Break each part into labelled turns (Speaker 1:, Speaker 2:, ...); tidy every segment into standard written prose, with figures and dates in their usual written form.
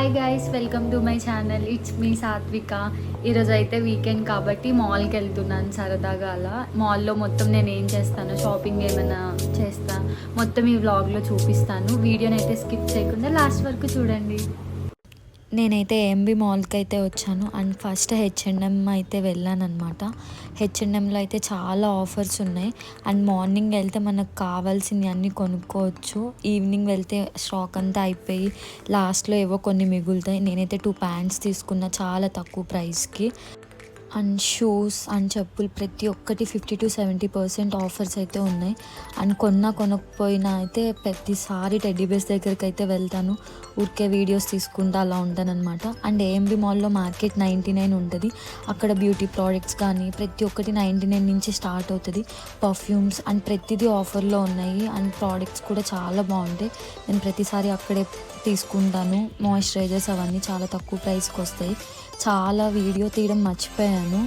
Speaker 1: Hi guys, welcome to my channel. It's me సాత్విక. ఈరోజు అయితే వీకెండ్ కాబట్టి మాల్కి వెళ్తున్నాను సరదాగా. అలా మాల్లో మొత్తం నేను ఏం చేస్తాను, షాపింగ్ ఏమైనా చేస్తా, మొత్తం ఈ వ్లాగ్లో చూపిస్తాను. వీడియోని అయితే స్కిప్ చేయకుండా లాస్ట్ వరకు చూడండి. నేనైతే ఎంబీ మాల్కి అయితే వచ్చాను అండ్ ఫస్ట్ హెచ్ఎండ్ఎం అయితే వెళ్ళాను అనమాట. హెచ్ఎండ్ఎంలో అయితే చాలా ఆఫర్స్ ఉన్నాయి అండ్ మార్నింగ్ వెళ్తే మనకు కావాల్సినవి అన్నీ కొనుక్కోవచ్చు. ఈవినింగ్ వెళ్తే స్టాక్ అంతా అయిపోయి లాస్ట్లో ఏవో కొన్ని మిగులుతాయి. నేనైతే 2 ప్యాంట్స్ తీసుకున్న చాలా తక్కువ ప్రైస్కి. అండ్ షూస్ అండ్ చెప్పులు ప్రతి ఒక్కటి 50-70% ఆఫర్స్ అయితే ఉన్నాయి. అండ్ కొనకపోయినా అయితే ప్రతిసారి టెడ్డీ బేర్స్ దగ్గరికి అయితే వెళ్తాను. ఊరికే వీడియోస్ తీసుకుంటూ అలా ఉంటాను అనమాట. అండ్ ఏఎంబి మాల్లో మార్కెట్ 99 ఉంటుంది. అక్కడ బ్యూటీ ప్రోడక్ట్స్ కానీ ప్రతి ఒక్కటి 99 నుంచి స్టార్ట్ అవుతుంది. పర్ఫ్యూమ్స్ అండ్ ప్రతిదీ ఆఫర్లో ఉన్నాయి అండ్ ప్రోడక్ట్స్ కూడా చాలా బాగుంటాయి. నేను ప్రతిసారి అక్కడే తీసుకుంటాను. మాయిశ్చరైజర్స్ అవన్నీ చాలా తక్కువ ప్రైస్కి వస్తాయి. చాలా వీడియో తీయడం మర్చిపోయాను.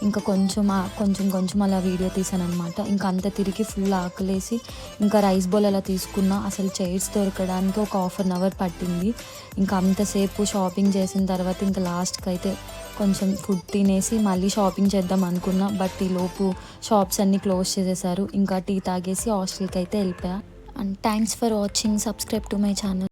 Speaker 1: ఇంకా కొంచెం అలా వీడియో తీసాను అనమాట. ఇంకా అంత తిరిగి ఫుల్ ఆకలేసి ఇంకా రైస్ బౌల్ అలా తీసుకున్నా. అసలు చైర్స్ దొరకడానికి ఒక 1/2 అవర్ పట్టింది. ఇంకా అంతసేపు షాపింగ్ చేసిన తర్వాత ఇంకా లాస్ట్కి అయితే కొంచెం ఫుడ్ తినేసి మళ్ళీ షాపింగ్ చేద్దాం అనుకున్నా. బట్ ఈలోపు షాప్స్ అన్నీ క్లోజ్ చేసేసారు. ఇంకా టీ తాగేసి హాస్టల్కి అయితే వెళ్ళిపోయా. And thanks for watching. Subscribe to my channel.